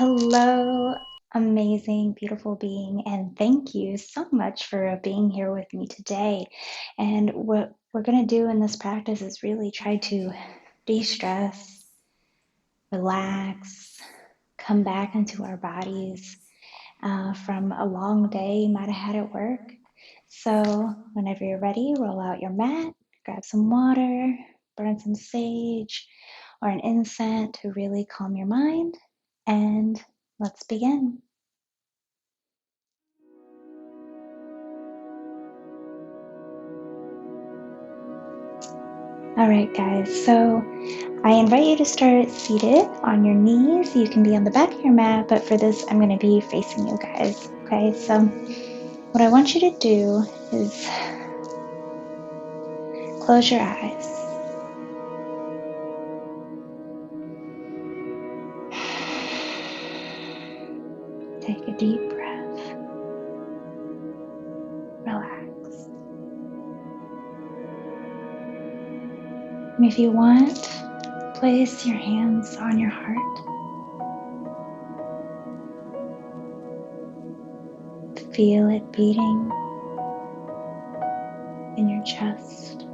Hello, amazing, beautiful being, and thank you so much for being here with me today. And what we're going to do in this practice is really try to de-stress, relax, come back into our bodies from a long day you might have had at work. So, whenever you're ready, roll out your mat, grab some water, burn some sage or an incense to really calm your mind, and let's begin. All right, guys, so I invite you to start seated on your knees. You can be on the back of your mat, but for this, I'm going to be facing you guys. Okay, so what I want you to do is close your eyes. Take a deep breath. Relax. And if you want, place your hands on your heart. Feel it beating in your chest.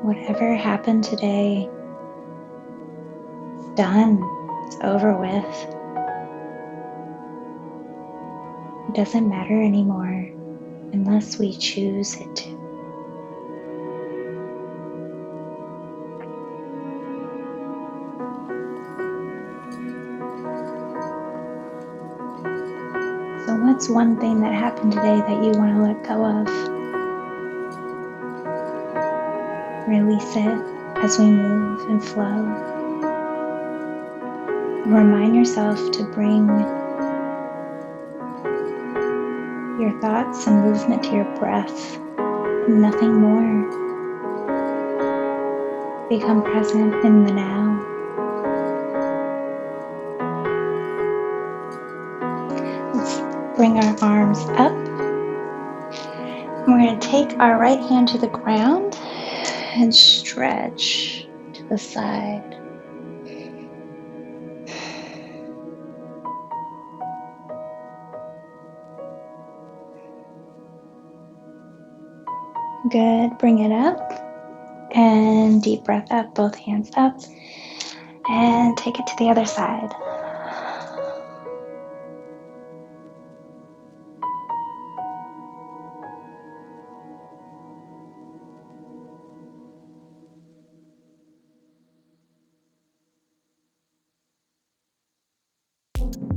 Whatever happened today, it's done. It's over with. It doesn't matter anymore unless we choose it to. So what's one thing that happened today that you want to let go of? Release it as we move and flow. Remind yourself to bring your thoughts and movement to your breath and nothing more. Become present in the now. Let's bring our arms up. We're going to take our right hand to the ground and stretch to the side. Good. Bring it up and deep breath up, both hands up, and take it to the other side.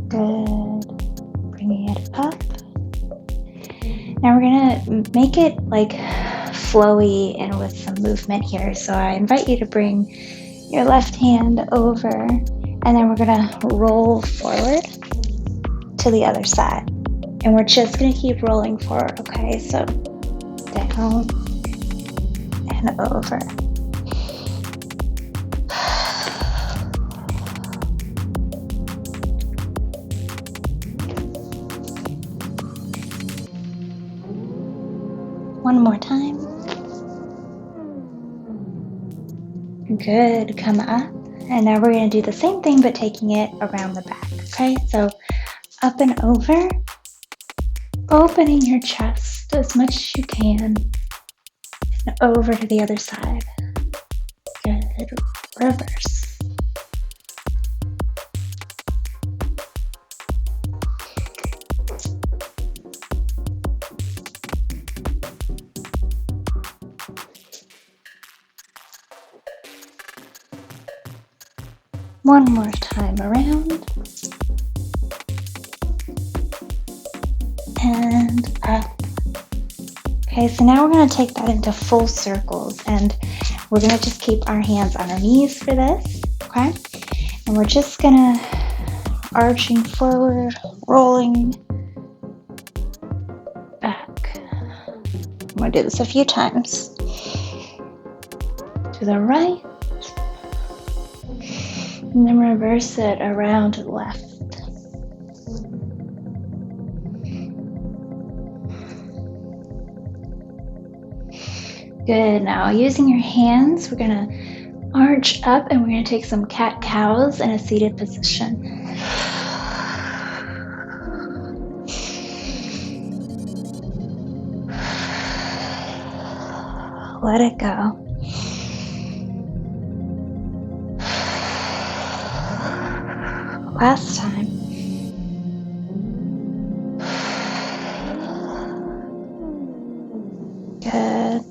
Good. Bringing it up. Now we're gonna make it like flowy and with some movement here. So I invite you to bring your left hand over, and then we're gonna roll forward to the other side. And we're just gonna keep rolling forward, okay? So down and over. One more time. Good, come up. And now we're gonna do the same thing, but taking it around the back, okay? So up and over, opening your chest as much as you can, and over to the other side. Good, reverse. One more time around. And up. Okay, so now we're going to take that into full circles, and we're going to just keep our hands on our knees for this, okay? And we're just going to arching forward, rolling back. I'm going to do this a few times. To the right, and then reverse it around to the left. Good. Now using your hands, we're going to Arch up, and we're going to take some cat-cows in a seated position. Let it go. Last time. Good.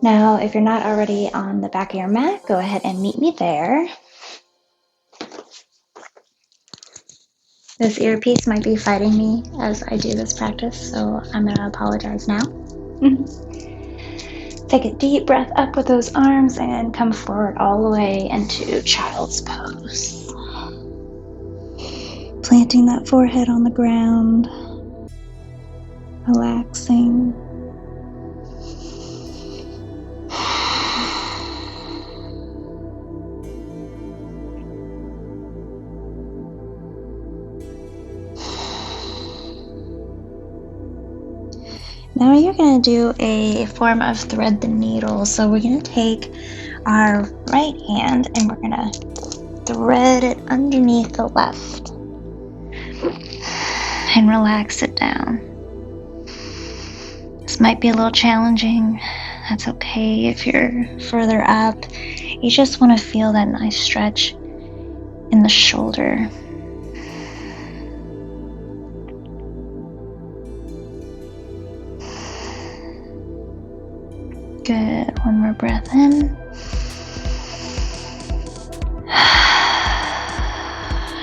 Now, if you're not already on the back of your mat, go ahead and meet me there. This earpiece might be fighting me as I do this practice, so I'm going to apologize now. Take a deep breath up with those arms and come forward all the way into child's pose. Planting that forehead on the ground, relaxing. Now you're going to do a form of thread the needle. So we're going to take our right hand and we're going to thread it underneath the left and relax it down. This might be a little challenging. That's okay if you're further up. You just want to feel that nice stretch in the shoulder. Good. One more breath in.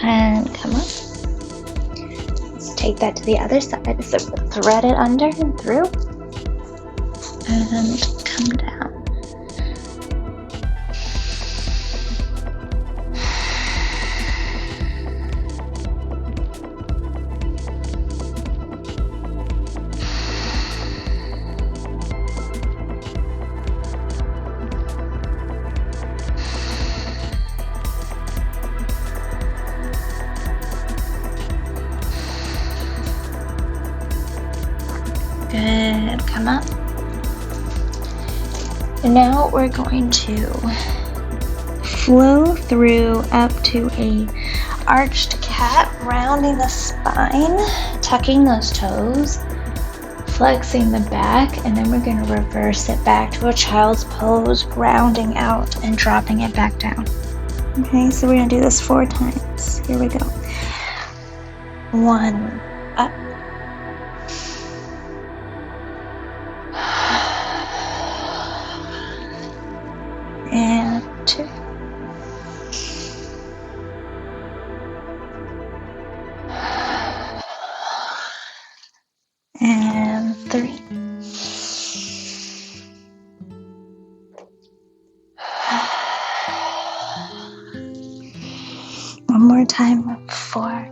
And come up. Let's take that to the other side. So thread it under and through. And come down. Good, come up. And now we're going to flow through up to a arched cat, rounding the spine, tucking those toes, flexing the back, and then we're going to reverse it back to a child's pose, grounding out and dropping it back down. Okay, so we're going to do this 4 times. Here we go. 1, up. And 2. And 3. One more time, 4.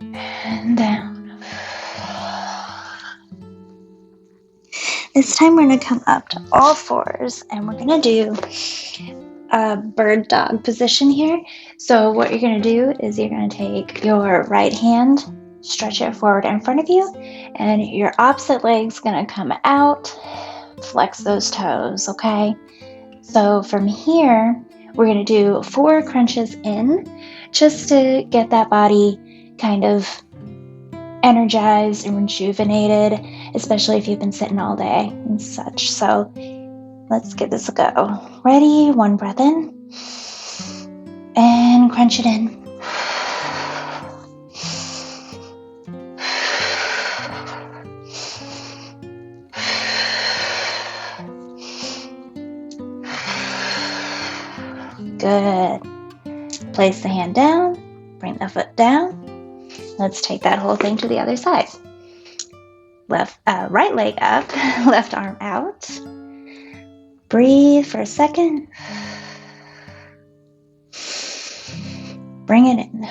And down. This time we're going to come up to all 4s and we're going to do a bird dog position here. So what you're going to do is you're going to take your right hand, stretch it forward in front of you, and your opposite leg's going to come out, flex those toes, okay? So from here, we're going to do 4 crunches in just to get that body kind of energized and rejuvenated, especially if you've been sitting all day and such. So let's give this a go. Ready? 1 breath in and crunch it in. Good. Place the hand down, bring the foot down. Let's take that whole thing to the other side. Right leg up, left arm out. Breathe for a second. Bring it in.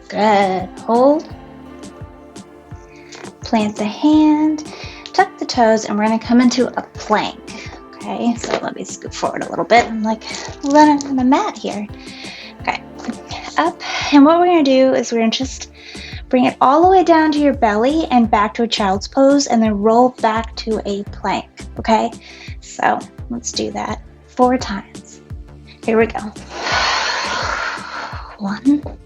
Good. Hold. Plant the hand. Tuck the toes, and we're going to come into a plank. Okay, so let me scoot forward a little bit. I'm like running on a mat here. Okay, up. And what we're gonna do is we're gonna just bring it all the way down to your belly and back to a child's pose, and then roll back to a plank. Okay, so let's do that 4 times. Here we go. 1.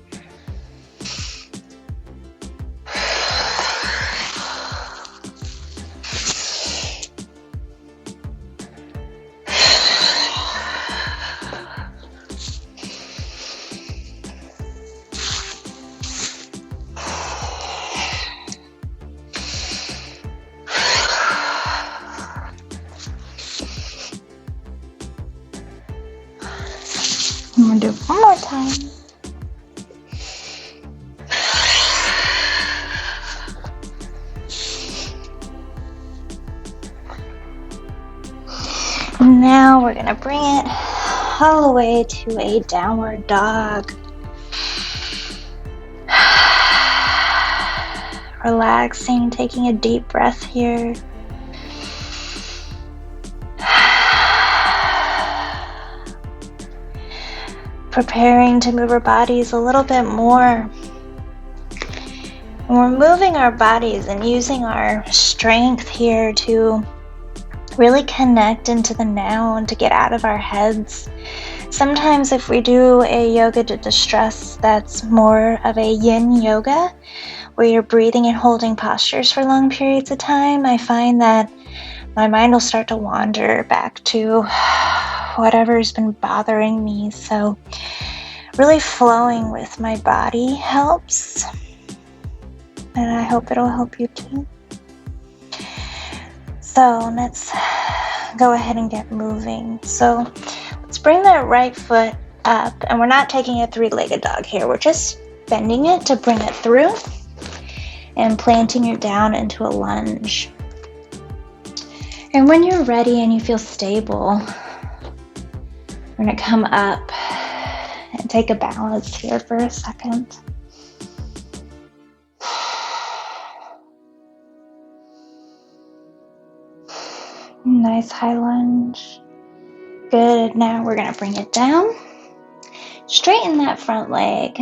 I'm gonna do 1 more time. Now we're gonna bring it all the way to a downward dog. Relaxing, taking a deep breath here. Preparing to move our bodies a little bit more. And we're moving our bodies and using our strength here to really connect into the now and to get out of our heads. Sometimes if we do a yoga to distress, that's more of a yin yoga, where you're breathing and holding postures for long periods of time. I find that my mind will start to wander back to whatever's been bothering me. So really flowing with my body helps. And I hope it'll help you too. So let's go ahead and get moving. So let's bring that right foot up, and we're not taking a 3-legged dog here. We're just bending it to bring it through and planting it down into a lunge. And when you're ready and you feel stable, we're gonna come up and take a balance here for a second. Nice high lunge. Good. Now we're gonna bring it down. Straighten that front leg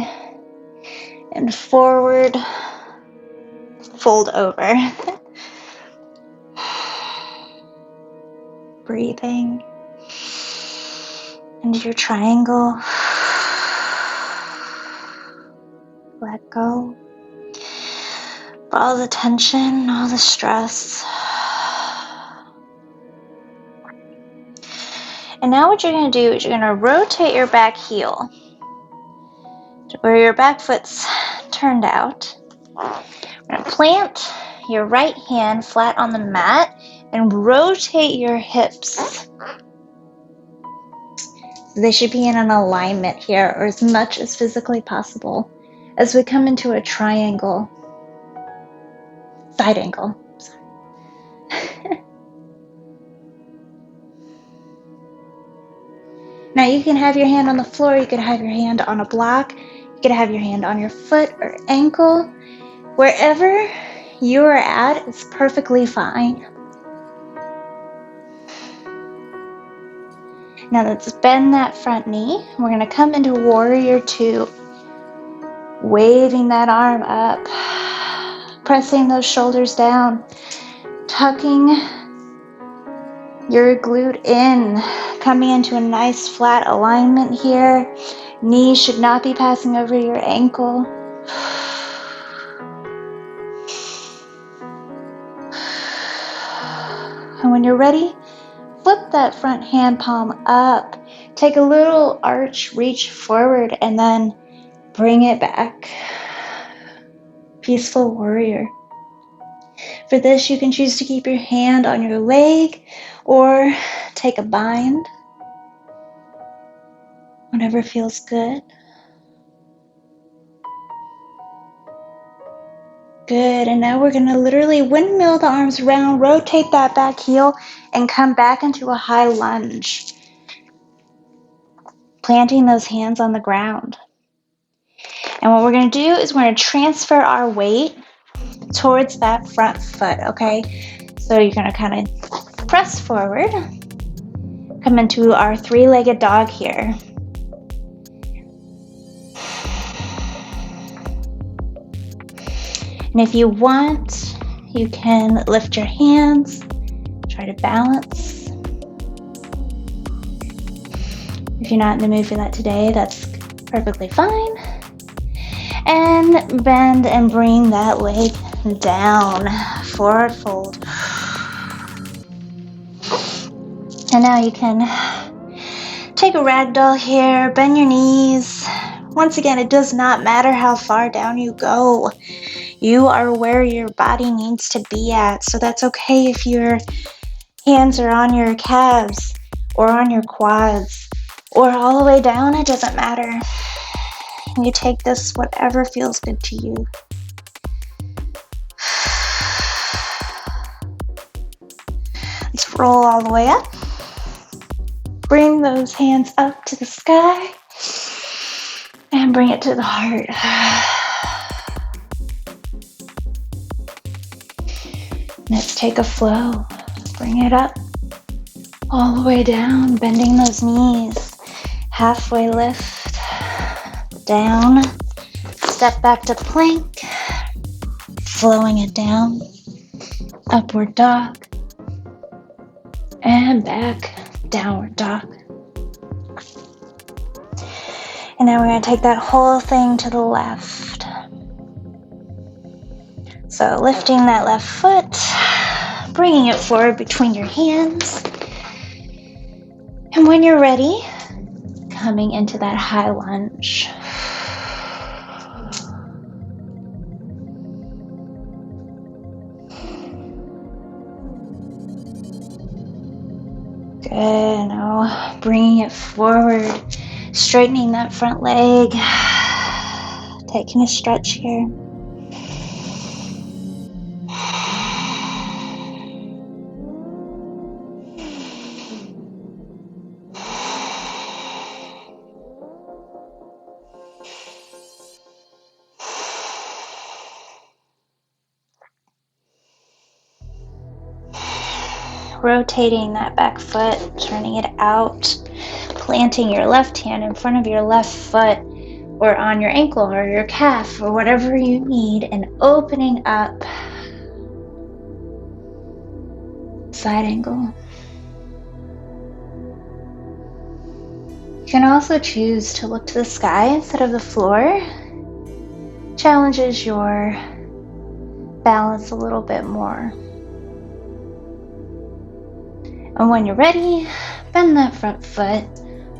and forward, fold over. Breathing into your triangle. Let go. All the tension, all the stress. And now what you're going to do is you're going to rotate your back heel to where your back foot's turned out. You're going to plant your right hand flat on the mat and rotate your hips. They should be in an alignment here, or as much as physically possible, as we come into a triangle. Side angle. Now you can have your hand on the floor, you could have your hand on a block, you could have your hand on your foot or ankle. Wherever you are at is perfectly fine. Now let's bend that front knee. We're going to come into Warrior 2. Waving that arm up, pressing those shoulders down, tucking your glute in, coming into a nice flat alignment here. Knees should not be passing over your ankle. And when you're ready, flip that front hand palm up. Take a little arch, reach forward, and then bring it back. Peaceful warrior. For this, you can choose to keep your hand on your leg or take a bind. Whatever feels good. Good, and now we're gonna literally windmill the arms around, rotate that back heel, and come back into a high lunge. Planting those hands on the ground. And what we're gonna do is we're gonna transfer our weight towards that front foot, okay? So you're gonna kind of press forward, come into our three-legged dog here. And if you want, you can lift your hands, try to balance. If you're not in the mood for that today, that's perfectly fine. And bend and bring that leg down, forward fold. And now you can take a ragdoll here, bend your knees. Once again, it does not matter how far down you go. You are where your body needs to be at. So that's okay if your hands are on your calves or on your quads or all the way down, it doesn't matter. You take this whatever feels good to you. Let's roll all the way up. Bring those hands up to the sky and bring it to the heart. Let's take a flow. Bring it up all the way down, bending those knees. Halfway lift, down, step back to plank, flowing it down, upward dog, and back, downward dog. And now we're going to take that whole thing to the left. So lifting that left foot, bringing it forward between your hands. And when you're ready, coming into that high lunge. Good. Now bringing it forward, straightening that front leg, taking a stretch here. Rotating that back foot, turning it out, planting your left hand in front of your left foot or on your ankle or your calf or whatever you need, and opening up. Side angle. You can also choose to look to the sky instead of the floor. Challenges your balance a little bit more. And when you're ready, bend that front foot,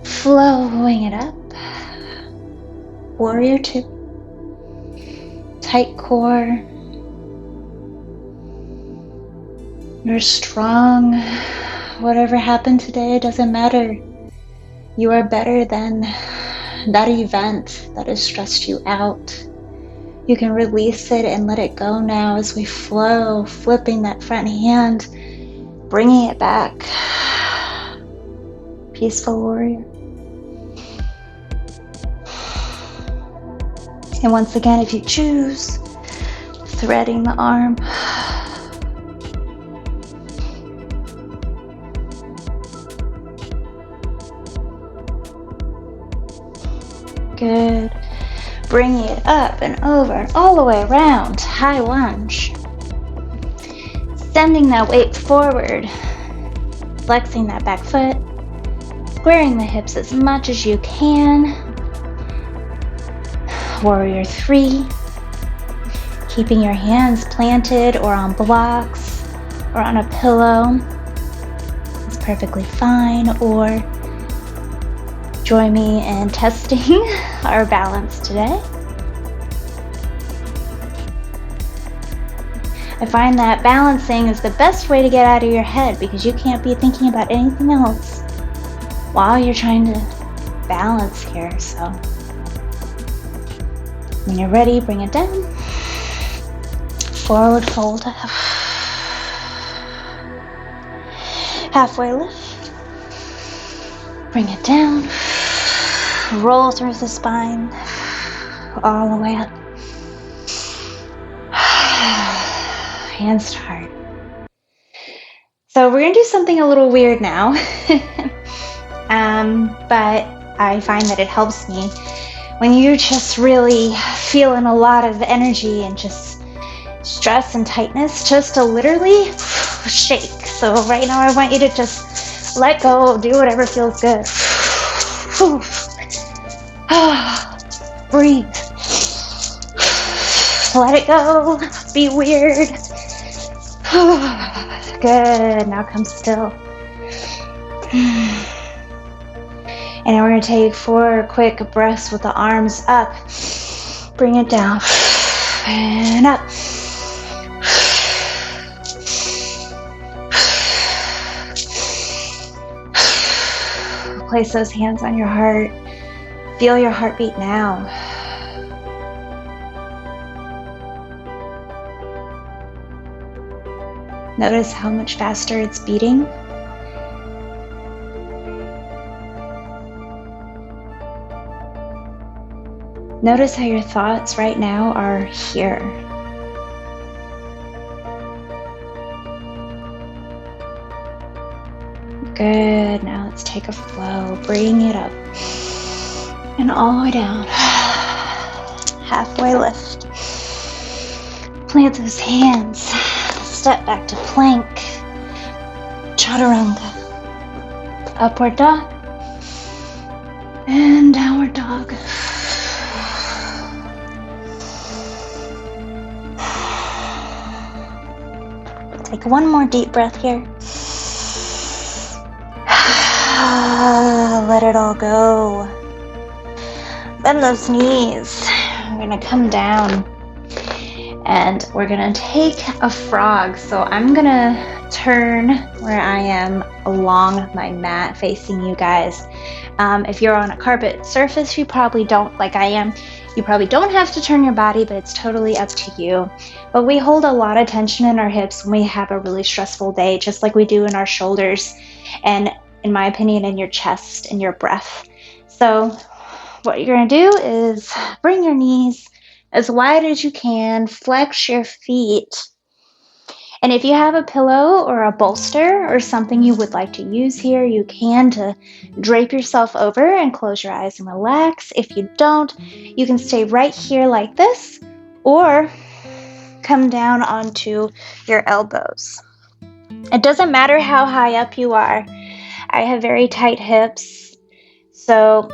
flowing it up. Warrior two. Tight core. You're strong. Whatever happened today doesn't matter. You are better than that event that has stressed you out. You can release it and let it go now as we flow, flipping that front hand, bringing it back. Peaceful warrior. And once again, if you choose, threading the arm. Good. Bringing it up and over, all the way around, high lunge. Sending that weight forward, flexing that back foot, squaring the hips as much as you can. Warrior three. Keeping your hands planted or on blocks or on a pillow. It's perfectly fine. Or join me in testing our balance today. I find that balancing is the best way to get out of your head because you can't be thinking about anything else while you're trying to balance here. So when you're ready, bring it down. Forward fold. Halfway lift. Bring it down. Roll through the spine. All the way up. Hands to heart. So we're going to do something a little weird now. But I find that it helps me when you're just really feeling a lot of energy and just stress and tightness, just to literally shake. So right now I want you to just let go, do whatever feels good. Breathe. Let it go. Be weird. Good. Now come still. And now we're going to take 4 quick breaths with the arms up. Bring it down. And up. Place those hands on your heart. Feel your heartbeat now. Notice how much faster it's beating. Notice how your thoughts right now are here. Good. Now let's take a flow. Bring it up. And all the way down. Halfway lift. Plant those hands. Step back to plank. Chaturanga. Upward dog. And downward dog. Take one more deep breath here. Let it all go. Bend those knees. We're gonna come down and we're gonna take a frog. So I'm gonna turn where I am along my mat facing you guys. If you're on a carpet surface, you probably don't, like I am, you probably don't have to turn your body, but it's totally up to you. But we hold a lot of tension in our hips when we have a really stressful day, just like we do in our shoulders and, in my opinion, in your chest and your breath. So what you're going to do is bring your knees as wide as you can, flex your feet. And if you have a pillow or a bolster or something you would like to use here, you can, to drape yourself over and close your eyes and relax. If you don't, you can stay right here like this or come down onto your elbows. It doesn't matter how high up you are. I have very tight hips, so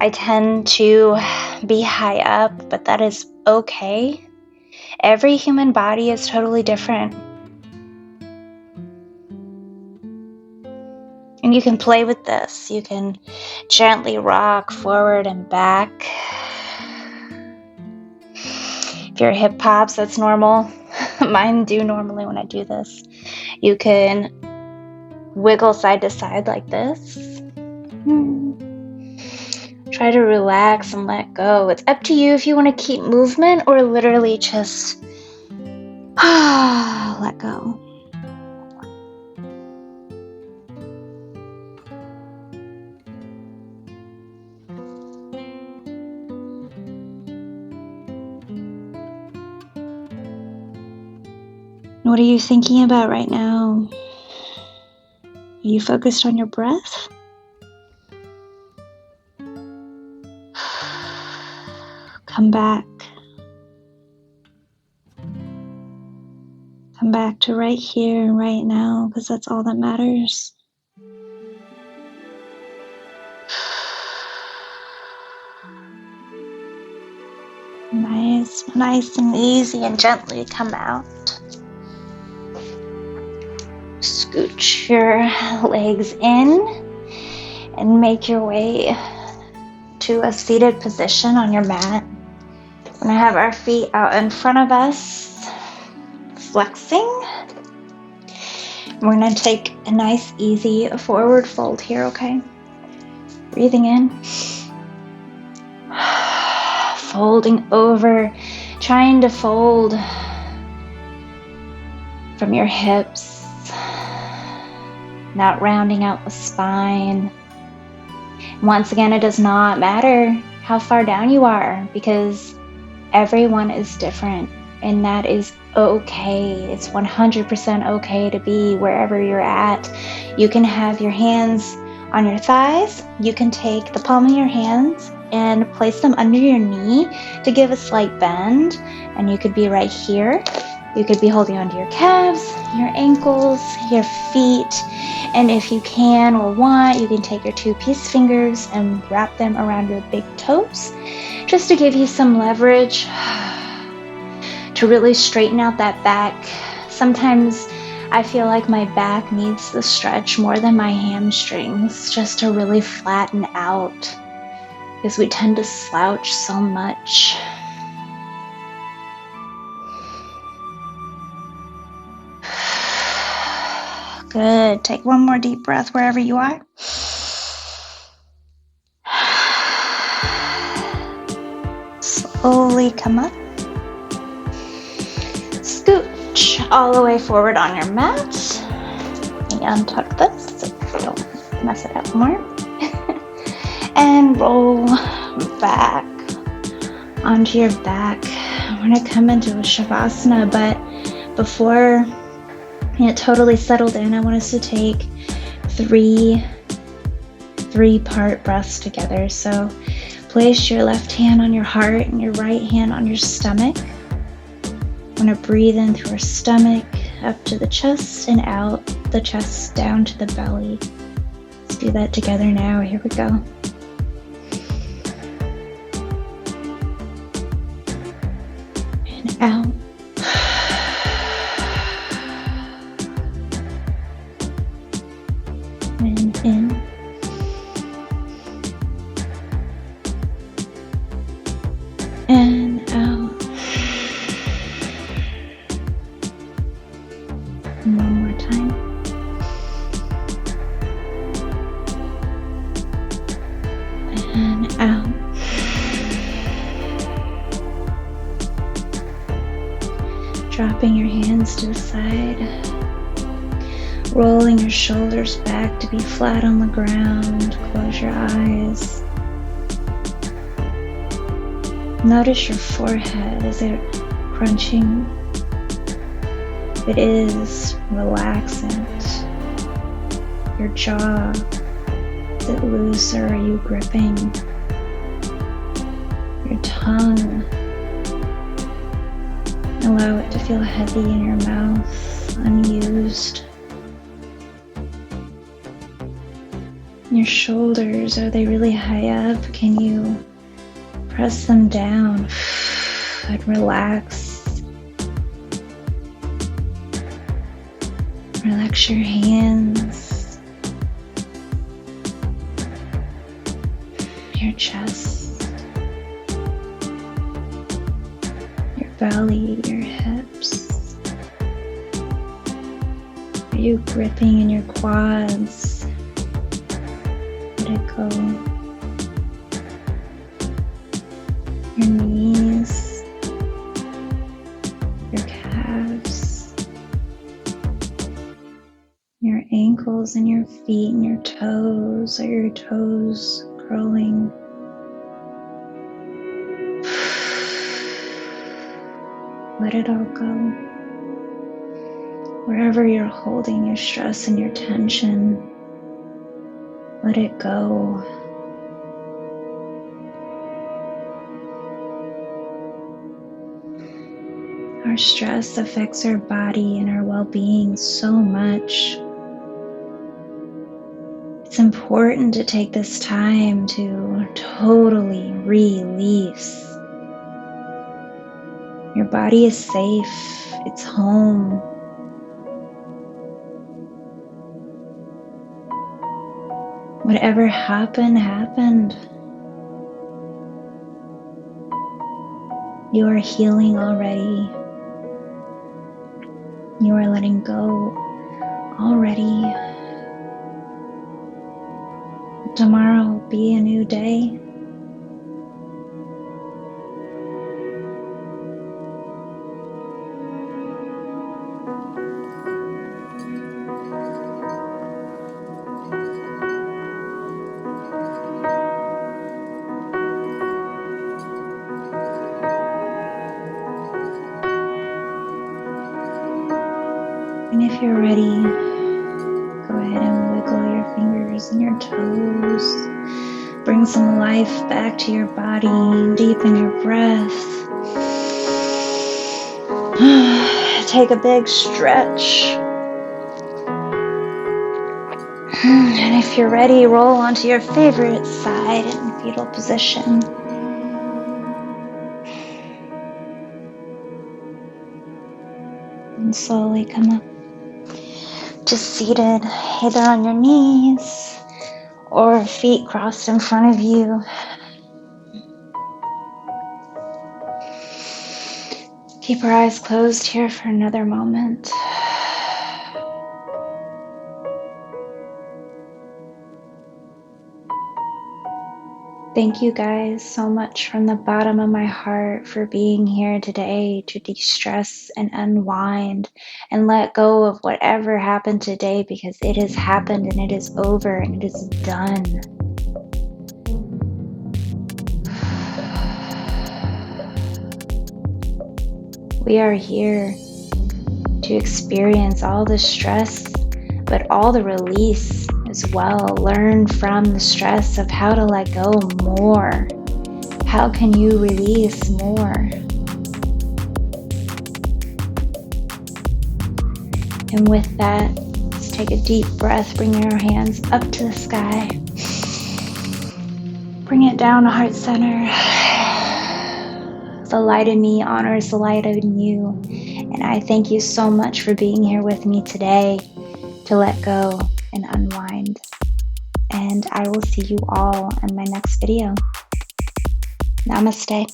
I tend to be high up, but that is okay. Every human body is totally different. And you can play with this. You can gently rock forward and back. If your hip pops, that's normal. Mine do normally when I do this. You can wiggle side to side like this. Try to relax and let go. It's up to you if you want to keep movement or literally just let go. What are you thinking about right now? Are you focused on your breath? Come back. Come back to right here and right now, because that's all that matters. Nice and easy and gently come out. Scooch your legs in and make your way to a seated position on your mat. We're going to have our feet out in front of us, flexing. We're going to take a nice, easy forward fold here, okay? Breathing in. Folding over, trying to fold from your hips, not rounding out the spine. Once again, it does not matter how far down you are, because everyone is different, and that is okay. It's 100% okay to be wherever you're at. You can have your hands On your thighs, you can take the palm of your hands and place them under your knee to give a slight bend. And you could be right here. You could be holding onto your calves, your ankles, your feet. And if you can or want, you can take your 2 peace fingers and wrap them around your big toes, just to give you some leverage to really straighten out that back. Sometimes I feel like my back needs the stretch more than my hamstrings, just to really flatten out, because we tend to slouch so much. Good. Take one more deep breath wherever you are. Slowly come up. Scooch all the way forward on your mat. Let me untuck this so don't mess it up more. And roll back onto your back. I want to come into a Savasana, but before it totally settled in, I want us to take three-part breaths together. So place your left hand on your heart and your right hand on your stomach. I want to breathe in through our stomach, up to the chest, and out the chest, down to the belly. Let's do that together now. Here we go. And out. And in. And out. And one more time. And out. Dropping your hands to the side. Rolling your shoulders back to be flat on the ground. Close your eyes. Notice your forehead. Is it crunching? If it is, relax it. Your jaw. Is it loose, or are you gripping? Your tongue. Allow it to feel heavy in your mouth, unused. Your shoulders, are they really high up? Can you press them down and relax? Relax your hands, your chest, your belly, your hips. Are you gripping in your quads? Let it go. Your knees, your calves, your ankles and your feet and your toes. Are your toes curling? Let it all go. Wherever you're holding your stress and your tension, let it go. Our stress affects our body and our well-being so much. It's important to take this time to totally release. Your body is safe. It's home. Whatever happened, happened. You are healing already. You are letting go already. Tomorrow will be a new day. And if you're ready, go ahead and wiggle your fingers and your toes. Bring some life back to your body. Deepen your breath. Take a big stretch. And if you're ready, roll onto your favorite side in fetal position. And slowly come up. Just seated, either on your knees or feet crossed in front of you. Keep our eyes closed here for another moment. Thank you guys so much from the bottom of my heart for being here today to de-stress and unwind and let go of whatever happened today, because it has happened and it is over and it is done. We are here to experience all the stress, but all the release as well. Learn from the stress of how to let go more. How can you release more? And with that, let's take a deep breath, bringing our hands up to the sky. Bring it down to heart center. The light in me honors the light in you. And I thank you so much for being here with me today to let go and unwind. And I will see you all in my next video. Namaste.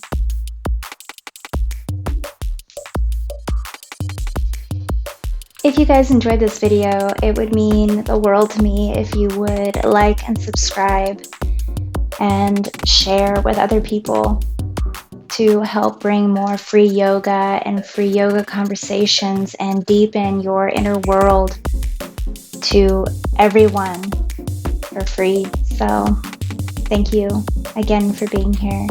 If you guys enjoyed this video, it would mean the world to me if you would like and subscribe and share with other people to help bring more free yoga and free yoga conversations and deepen your inner world to everyone for free. So thank you again for being here.